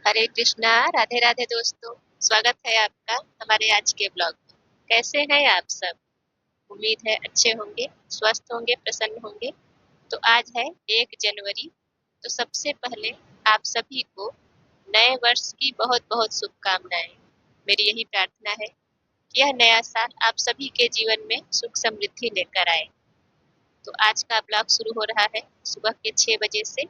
हरे कृष्णा, राधे राधे दोस्तों। स्वागत है आपका हमारे आज के ब्लॉग में। कैसे हैं आप सब? उम्मीद है अच्छे होंगे, स्वस्थ होंगे, प्रसन्न होंगे। तो आज है 1 जनवरी। तो सबसे पहले आप सभी को नए वर्ष की बहुत बहुत शुभकामनाएं। मेरी यही प्रार्थना है कि यह नया साल आप सभी के जीवन में सुख समृद्धि लेकर आए। तो आज का ब्लॉग शुरू हो रहा है सुबह के 6 बजे से।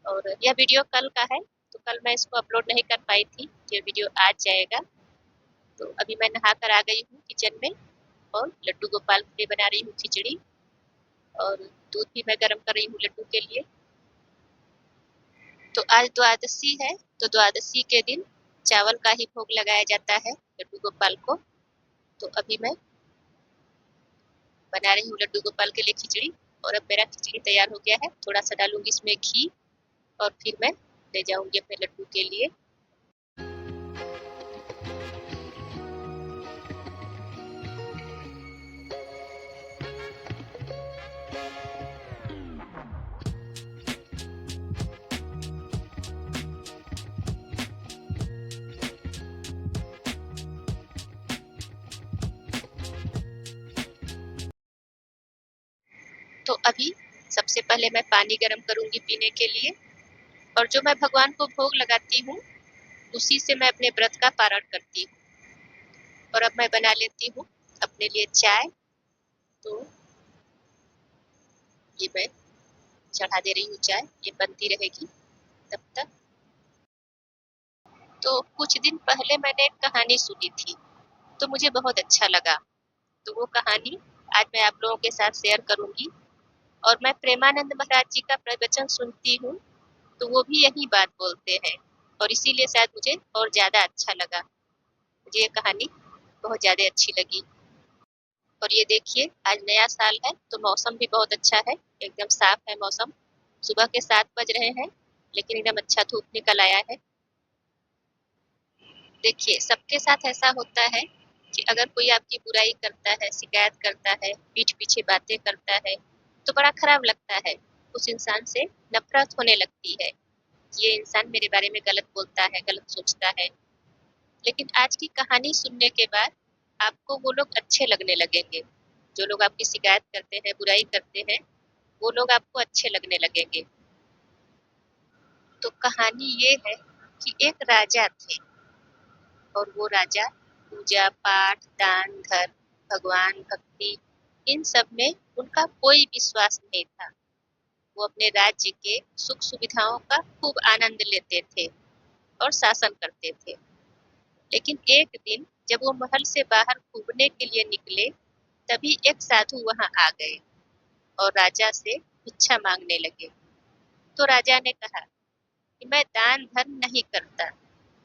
और यह वीडियो कल का है, तो कल मैं इसको अपलोड नहीं कर पाई थी। ये वीडियो आज जाएगा। तो अभी मैं नहा कर आ गई हूँ किचन में और लड्डू गोपाल के लिए बना रही हूँ खिचड़ी। और दूध भी मैं गर्म कर रही हूँ लड्डू के लिए। तो आज द्वादशी है, तो द्वादशी के दिन चावल का ही भोग लगाया जाता है लड्डू गोपाल को। तो अभी मैं बना रही हूँ लड्डू गोपाल के लिए खिचड़ी। और अब मेरा खिचड़ी तैयार हो गया है। थोड़ा सा डालूंगी इसमें घी और फिर मैं ले जाऊंगी अपने लड्डू के लिए। तो अभी सबसे पहले मैं पानी गर्म करूंगी पीने के लिए। और जो मैं भगवान को भोग लगाती हूँ उसी से मैं अपने व्रत का पारण करती हूँ। और अब मैं बना लेती हूँ अपने लिए चाय। तो ये मैं चढ़ा दे रही हूँ चाय, ये बनती रहेगी तब तक। तो कुछ दिन पहले मैंने एक कहानी सुनी थी, तो मुझे बहुत अच्छा लगा। तो वो कहानी आज मैं आप लोगों के साथ शेयर करूंगी। और मैं प्रेमानंद महाराज जी का प्रवचन सुनती हूँ, तो वो भी यही बात बोलते हैं। और इसीलिए शायद मुझे और ज्यादा अच्छा लगा। मुझे ये कहानी बहुत ज्यादा अच्छी लगी। और ये देखिए आज नया साल है, तो मौसम भी बहुत अच्छा है। एकदम साफ है मौसम। सुबह के 7 बज रहे हैं, लेकिन एकदम अच्छा धूप निकल आया है। देखिए सबके साथ ऐसा होता है कि अगर कोई आपकी बुराई करता है, शिकायत करता है, पीठ पीछे बातें करता है, तो बड़ा खराब लगता है। उस इंसान से नफरत होने लगती है। ये इंसान मेरे बारे में गलत बोलता है, गलत सोचता है। लेकिन आज की कहानी सुनने के बाद आपको वो लोग अच्छे लगने लगेंगे। जो लोग आपकी शिकायत करते हैं, बुराई करते हैं, वो लोग आपको अच्छे लगने लगेंगे। तो कहानी ये है कि एक राजा थे। और वो राजा पूजा पाठ, दान धर्म, भगवान भक्ति, इन सब में उनका कोई विश्वास नहीं था। वो अपने राज्य के सुख सुविधाओं का खूब आनंद लेते थे और शासन करते थे। लेकिन एक दिन जब वो महल से बाहर घूमने के लिए निकले, तभी एक साधु वहां आ गए और राजा से भिक्षा मांगने लगे। तो राजा ने कहा कि मैं दान धर्म नहीं करता,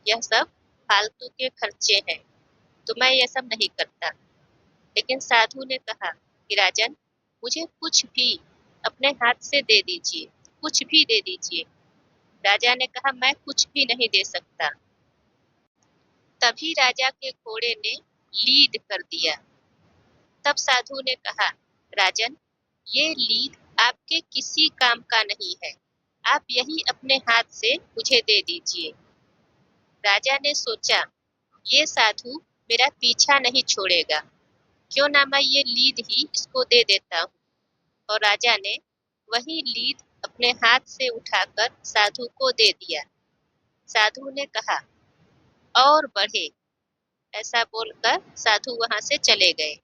यह सब फालतू के खर्चे हैं, तो मैं यह सब नहीं करता। लेकिन साधु ने कहा कि राजन, मुझे कुछ भी अपने हाथ से दे दीजिए, कुछ भी दे दीजिए। राजा ने कहा मैं कुछ भी नहीं दे सकता। तभी राजा के घोड़े ने लीद कर दिया। तब साधु ने कहा, राजन, ये लीद आपके किसी काम का नहीं है, आप यही अपने हाथ से मुझे दे दीजिए। राजा ने सोचा ये साधु मेरा पीछा नहीं छोड़ेगा, क्यों ना मैं ये लीद ही इसको दे देता हूँ। और राजा ने वही लीद अपने हाथ से उठाकर साधु को दे दिया। साधु ने कहा और बढ़े, ऐसा बोलकर साधु वहां से चले गए।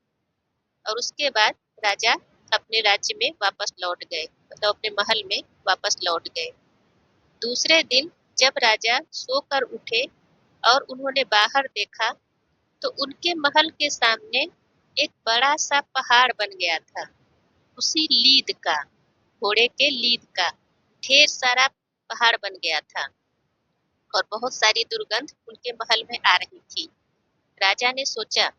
और उसके बाद राजा अपने राज्य में वापस लौट गए, मतलब अपने महल में वापस लौट गए। दूसरे दिन जब राजा सोकर उठे और उन्होंने बाहर देखा, तो उनके महल के सामने एक बड़ा सा पहाड़ बन गया था, उसी लीद का, घोड़े के लीद का ढेर सारा पहाड़ बन गया था। और बहुत सारी दुर्गंध उनके महल में आ रही थी। राजा ने सोचा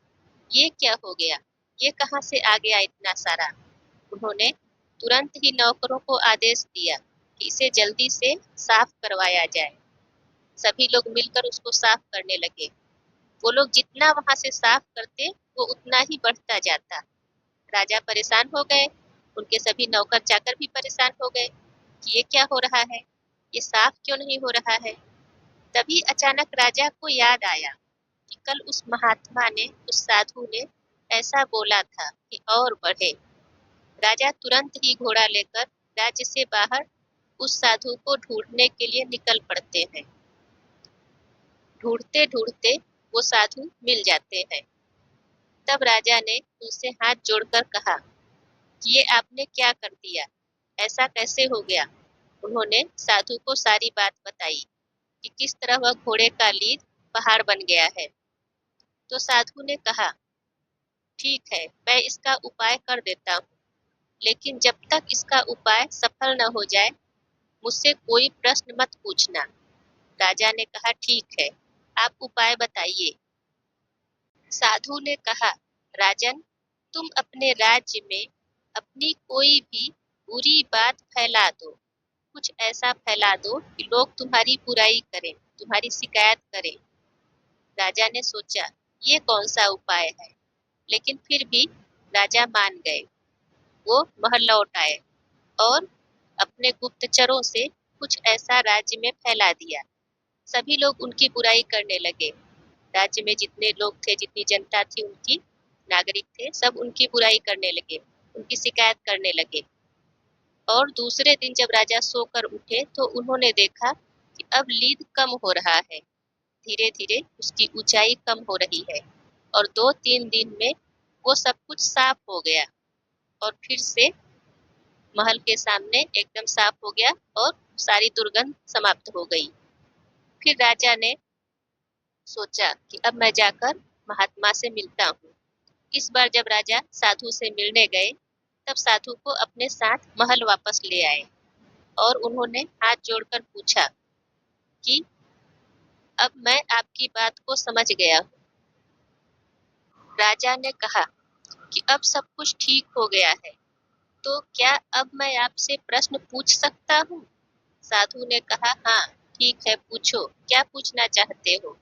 ये क्या हो गया, ये कहाँ से आ गया इतना सारा। उन्होंने तुरंत ही नौकरों को आदेश दिया कि इसे जल्दी से साफ करवाया जाए। सभी लोग मिलकर उसको साफ करने लगे। वो लोग जितना वहां से साफ करते, वो उतना ही बढ़ता जाता। राजा परेशान हो गए, उनके सभी नौकर चाकर भी परेशान हो गए कि ये क्या हो रहा है, ये साफ क्यों नहीं हो रहा है। तभी अचानक राजा को याद आया कि कल उस महात्मा ने, उस साधु ने ऐसा बोला था कि और बढ़े। राजा तुरंत ही घोड़ा लेकर राज्य से बाहर उस साधु को ढूंढने के लिए निकल पड़ते हैं। ढूंढते ढूंढते वो साधु मिल जाते हैं। तब राजा ने उनसे हाथ जोड़कर कहा कि ये आपने क्या कर दिया, ऐसा कैसे हो गया। उन्होंने साधु को सारी बात बताई कि किस तरह वह घोड़े का लीद पहाड़ बन गया है। तो साधु ने कहा, ठीक है, मैं इसका उपाय कर देता हूँ, लेकिन जब तक इसका उपाय सफल न हो जाए मुझसे कोई प्रश्न मत पूछना। राजा ने कहा, ठीक है, आप उपाय बताइए। साधु ने कहा, राजन, तुम अपने राज्य में अपनी कोई भी बुरी बात फैला दो। कुछ ऐसा फैला दो कि लोग तुम्हारी बुराई करें, तुम्हारी शिकायत करें। राजा ने सोचा ये कौन सा उपाय है, लेकिन फिर भी राजा मान गए। वो महल लौट आए और अपने गुप्तचरों से कुछ ऐसा राज्य में फैला दिया। सभी लोग उनकी बुराई करने लगे। राज्य में जितने लोग थे, जितनी जनता थी, उनकी नागरिक थे, सब उनकी बुराई करने लगे, उनकी शिकायत करने लगे। और दूसरे दिन जब राजा सोकर उठे तो उन्होंने देखा कि अब लीद कम हो रहा है, धीरे धीरे उसकी ऊंचाई कम हो रही है और 2-3 दिन में वो सब कुछ साफ हो गया और फिर से महल के सामने एकदम साफ हो गया और सारी दुर्गंध समाप्त हो गई। फिर राजा ने सोचा कि अब मैं जाकर महात्मा से मिलता हूँ। इस बार जब राजा साधु से मिलने गए तब साधु को अपने साथ महल वापस ले आए और उन्होंने हाथ जोड़कर पूछा कि अब मैं आपकी बात को समझ गया हूँ। राजा ने कहा कि अब सब कुछ ठीक हो गया है, तो क्या अब मैं आपसे प्रश्न पूछ सकता हूँ। साधु ने कहा, हाँ ठीक है, पूछो, क्या पूछना चाहते हो।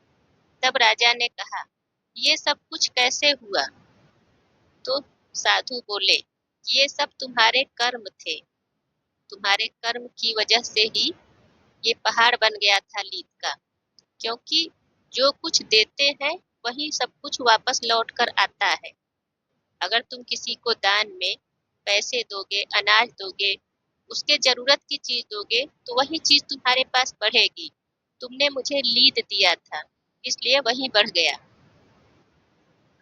तब राजा ने कहा, ये सब कुछ कैसे हुआ। तो साधु बोले, ये सब तुम्हारे कर्म थे, तुम्हारे कर्म की वजह से ही ये पहाड़ बन गया था लीद का। क्योंकि जो कुछ देते हैं वही सब कुछ वापस लौट कर आता है। अगर तुम किसी को दान में पैसे दोगे, अनाज दोगे, उसके जरूरत की चीज दोगे, तो वही चीज तुम्हारे पास बढ़ेगी। तुमने मुझे लीद दिया था, इसलिए वही बढ़ गया।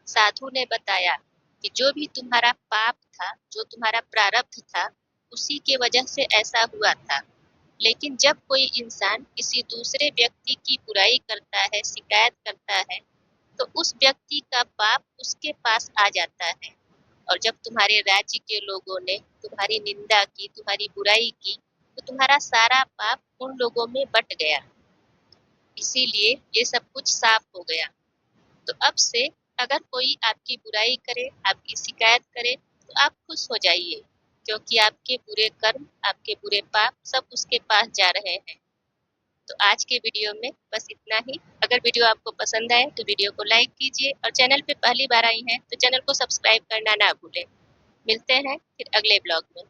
साधु ने बताया कि जो भी तुम्हारा पाप था, जो तुम्हारा प्रारब्ध था, उसी के वजह से ऐसा हुआ था। लेकिन जब कोई इंसान किसी दूसरे व्यक्ति की बुराई करता है, शिकायत करता है, तो उस व्यक्ति का पाप उसके पास आ जाता है। और जब तुम्हारे राज्य के लोगों ने तुम्हारी निंदा की, तुम्हारी बुराई की, तो तुम्हारा सारा पाप उन लोगों में बट गया। इसीलिए ये सब कुछ साफ हो गया। तो अब से अगर कोई आपकी बुराई करे, आपकी शिकायत करे, तो आप खुश हो जाइए, क्योंकि आपके बुरे कर्म, आपके बुरे पाप सब उसके पास जा रहे हैं। तो आज के वीडियो में बस इतना ही। अगर वीडियो आपको पसंद आए तो वीडियो को लाइक कीजिए और चैनल पे पहली बार आई हैं तो चैनल को सब्सक्राइब करना ना भूलें। मिलते हैं फिर अगले ब्लॉग में।